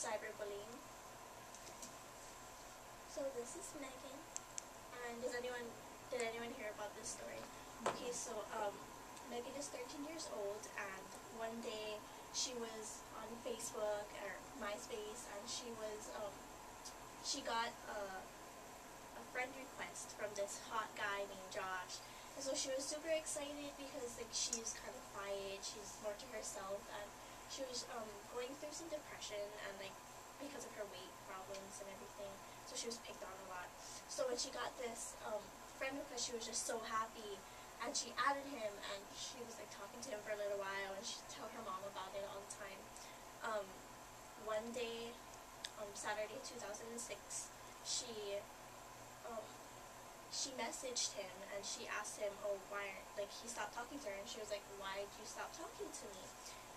cyberbullying. So this is Megan, and did anyone hear about this story? Okay, so Megan is 13 years old, and one day she was on Facebook or MySpace, and she got a friend request from this hot guy named Josh. And so she was super excited because like she's kind of quiet, she's more to herself, and she was going through some depression and like because of her weight problems and everything. So she was picked on a lot. So when she got this friend request, she was just so happy, and she added him, and she was like talking to him for a little while, and she'd tell her mom about it all the time. One day, Saturday 2006, she messaged him and she asked him, oh, why, like, he stopped talking to her, and she was like, why did you stop talking to me?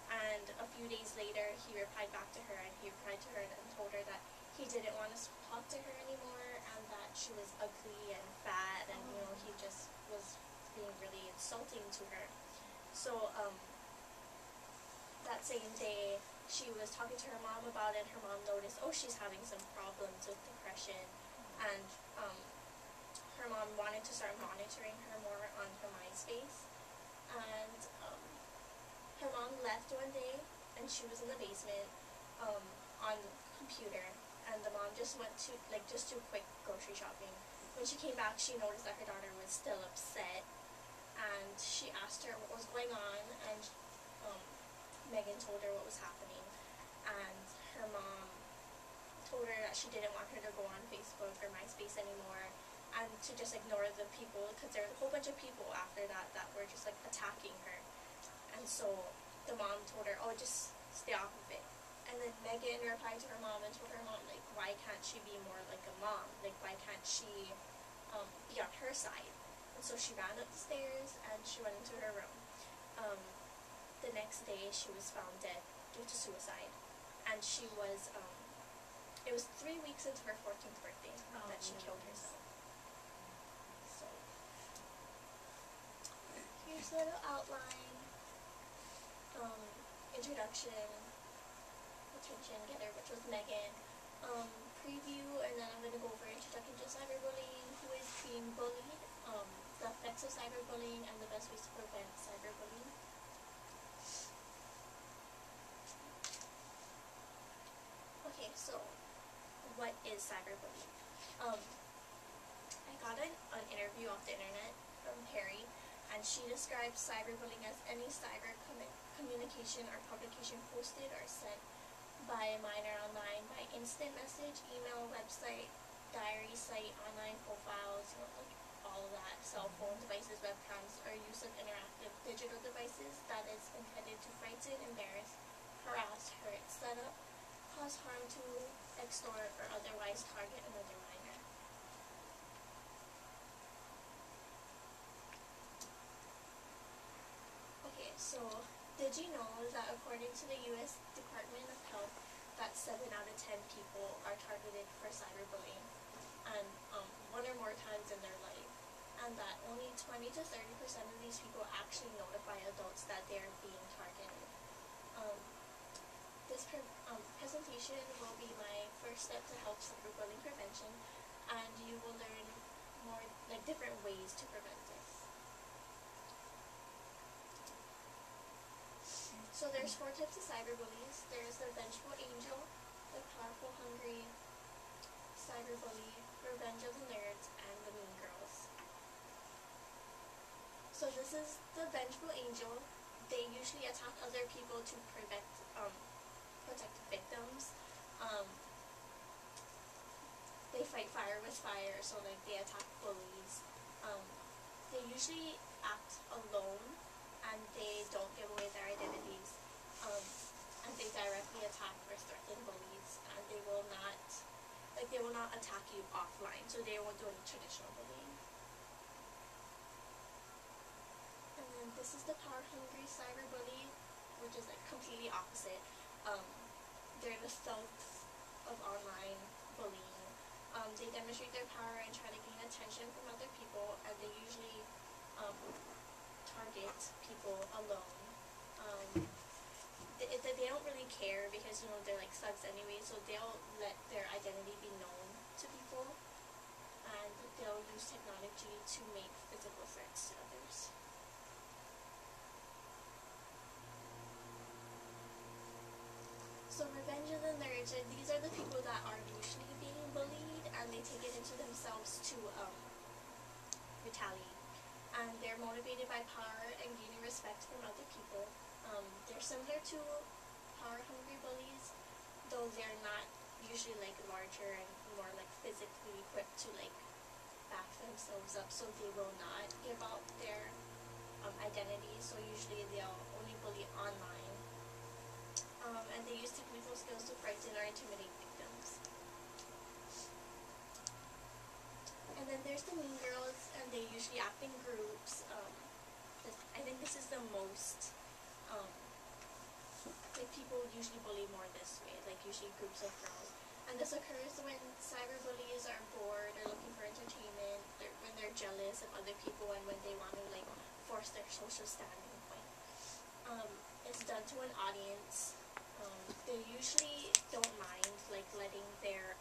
And a few days later, he replied back to her, and he replied to her and told her that he didn't want to talk to her anymore, and that she was ugly and fat, and, you know, he just was being really insulting to her. So, that same day, she was talking to her mom about it. Her mom noticed, oh, she's having some problems with depression, and, her mom wanted to start monitoring her more on her MySpace, and her mom left one day, and she was in the basement on the computer, and the mom just went to just do quick grocery shopping. When she came back, she noticed that her daughter was still upset, and she asked her what was going on, and Megan told her what was happening, and her mom told her that she didn't want her to go on Facebook or MySpace anymore, and to just ignore the people, because there was a whole bunch of people after that that were just like attacking her. And so the mom told her, oh, just stay off of it. And then Megan replied to her mom and told her mom, like, why can't she be more like a mom? Like, why can't she be on her side? And so she ran up the stairs and she went into her room. The next day she was found dead due to suicide, and she was it was 3 weeks into her 14th birthday that she killed herself. So here's a little outline, introduction, attention getter, which was Megan, preview, and then I'm going to go over introduction to cyberbullying, who is being bullied, the effects of cyberbullying, and the best ways to prevent cyberbullying. Okay, so what is cyberbullying? I got an interview off the internet from Perry, and she describes cyberbullying as any cyber communication or publication posted or sent by a minor online by instant message, email, website, diary, site, online profiles, you know, like all of that, cell phone devices, webcams, or use of interactive digital devices that is intended to frighten, embarrass, harass, hurt, set up, cause harm to, extort, or otherwise target another minor. Okay, so did you know that according to the U.S. Department of Health, that 7 out of 10 people are targeted for cyberbullying, and 1 or more times in their life, and that only 20 to 30% of these people actually notify adults that they are being targeted. This presentation will be my first step to help cyberbullying prevention, and you will learn more, like, different ways to prevent this. So there's 4 types of cyberbullies. There's the vengeful angel, the powerful hungry cyberbully, revenge of the nerds, and the mean girls. So this is the vengeful angel. They usually attack other people to protect victims. They fight fire with fire, so like they attack bullies. They usually act alone, and they don't give away their identities, and they directly attack or threaten bullies, and they will not attack you offline, so they won't do any traditional bullying. And then this is the power-hungry cyberbully, which is like completely opposite. They're the thugs of online bullying. They demonstrate their power and try to gain attention from other people, and they usually target people alone. they don't really care because, you know, they're like thugs anyway, so they'll let their identity be known to people, and they'll use technology to make physical threats to others. So revenge of the nerds, these are the people that are usually being bullied, and they take it into themselves to retaliate. And they're motivated by power and gaining respect from other people. They're similar to power-hungry bullies, though they're not usually like larger and more like physically equipped to like back themselves up, so they will not give out their identity. So usually they'll only bully online. And they use technical skills to frighten or intimidate victims. And then there's the mean girls, and they usually act in groups. I think this is the most, like people usually bully more this way, like usually groups of girls. And this occurs when cyberbullies are bored or looking for entertainment, when they're jealous of other people, and when they want to like force their social standing point. It's done to an audience. They usually don't mind like letting their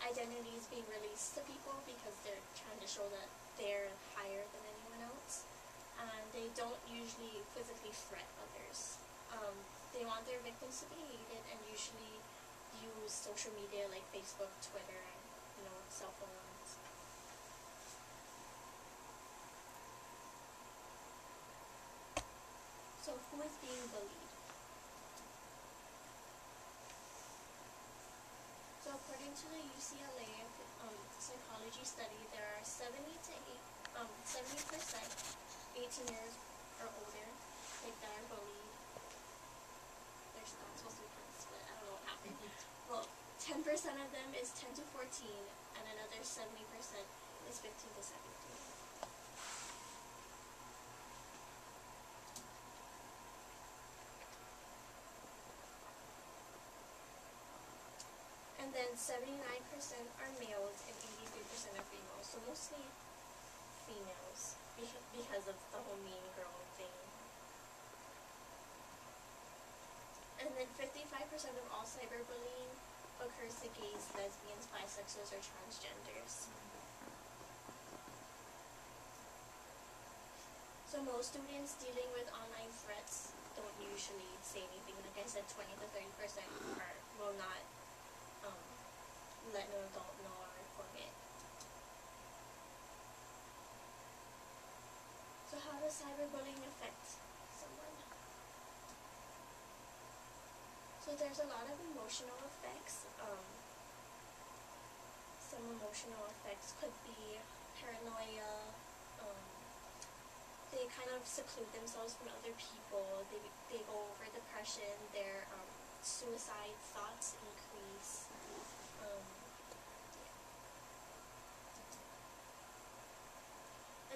identities being released to people because they're trying to show that they're higher than anyone else, and they don't usually physically threat others. They want their victims to be hated, and usually use social media like Facebook, Twitter, and cell phones. So who is being bullied? So according to the UCLA psychology study, there are 70% 18 years or older that are bullied. They're not supposed to be kind of split. I don't know what happened. Well, 10% of them is 10 to 14, and another 70% is 15 to 17. And then 79% are males and 83% are females. So mostly females because of the whole mean girl thing. And then 55% of all cyberbullying occurs to gays, lesbians, bisexuals, or transgenders. So most students dealing with online threats don't usually say anything. Like I said, 20 to 30% will not let an adult know or report it. So how does cyberbullying affect someone? So there's a lot of emotional effects. Some emotional effects could be paranoia. They kind of seclude themselves from other people. They go over depression. Their suicide thoughts increase.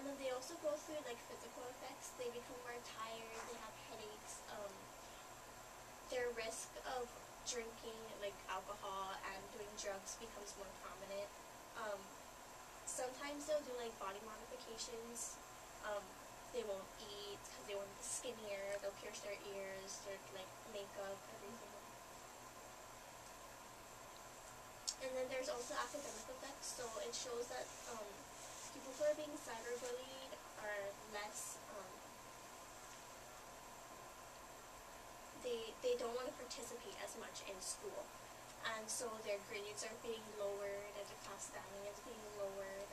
And then they also go through like physical effects. They become more tired. They have headaches. Their risk of drinking like alcohol and doing drugs becomes more prominent. Sometimes they'll do like body modifications. They won't eat because they want to be skinnier. They'll pierce their ears, their like makeup, everything. And then there's also academic effects. So it shows that people who are being cyberbullied are less. They don't want to participate as much in school, and so their grades are being lowered, and their class standing is being lowered.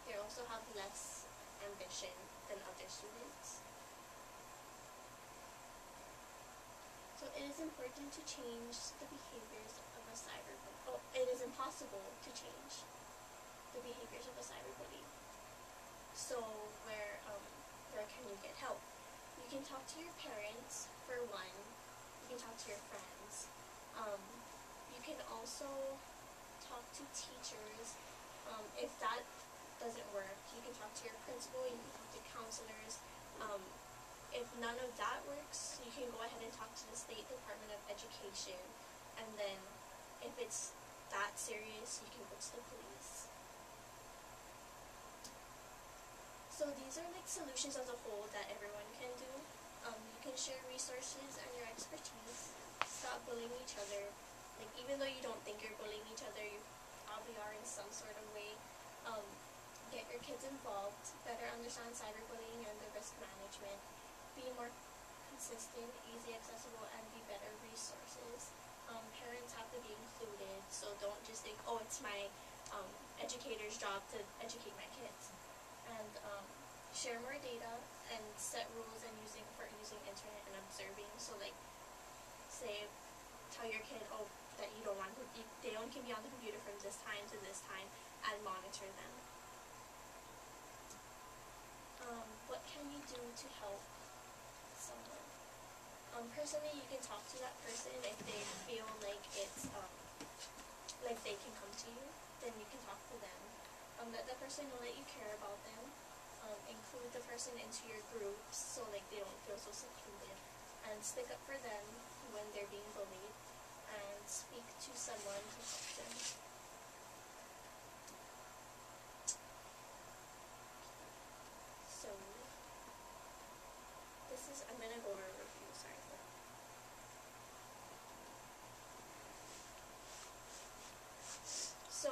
They also have less ambition than other students. So it is important to change the behaviors of a cyberbully. Oh, it is impossible to change the behaviors of a cyberbully. So where can you get help? You can talk to your parents for one. You can talk to your friends. You can also talk to teachers. If that doesn't work, you can talk to your principal. You can talk to counselors. If none of that works, you can go ahead and talk to the State Department of Education. And then if it's that serious, you can go to the police. So these are like solutions as a whole that everyone can do. You can share resources and your expertise. Stop bullying each other. Like, even though you don't think you're bullying each other, you probably are in some sort of way. Get your kids involved, better understand cyberbullying and the risk management, be more consistent, easy accessible, and be better resources. Parents have to be included, so don't just think, oh, it's my educator's job to educate my kids. And share more data and set rules and for using internet and observing. So like, say, tell your kid, oh, that you don't want they only can be on the computer from this time to this time, and monitor them. What can you do to help someone? Personally, you can talk to that person if they feel like it's like they can come to you, then you can talk to them. Let the person know that you care about them. Include the person into your groups so like they don't feel so secluded, and stick up for them when they're being bullied, and speak to someone to help them. So I'm gonna go over a review, sorry for that. So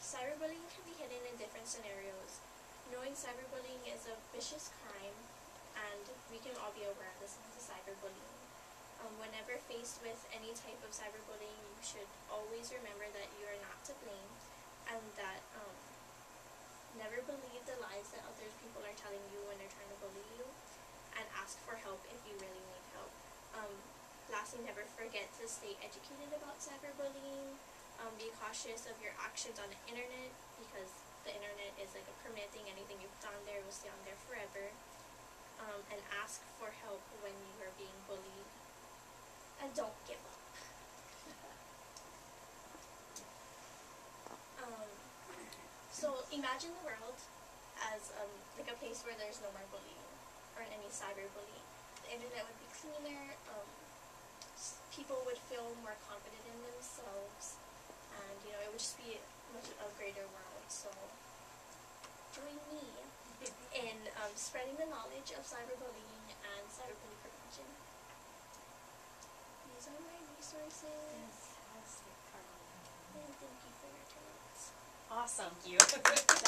cyberbullying can be hidden in different scenarios. Knowing cyberbullying is a vicious crime, and we can all be aware of this as cyberbullying. Whenever faced with any type of cyberbullying, you should always remember that you are not to blame, and that never believe the lies that other people are telling you when they're trying to bully you, and ask for help if you really need help. Lastly, never forget to stay educated about cyberbullying. Be cautious of your actions on the internet, because the internet is like a permanent thing. Anything you put on there will stay on there forever. And ask for help when you are being bullied. And don't give up. So imagine the world as like a place where there's no more bullying or any cyberbullying. The internet would be cleaner. People would feel more confident in themselves, and it would just be a greater world. So join me in spreading the knowledge of cyberbullying and cyberbullying prevention. These are my resources. Fantastic, Carly. And thank you for your attendance. Awesome. Thank you.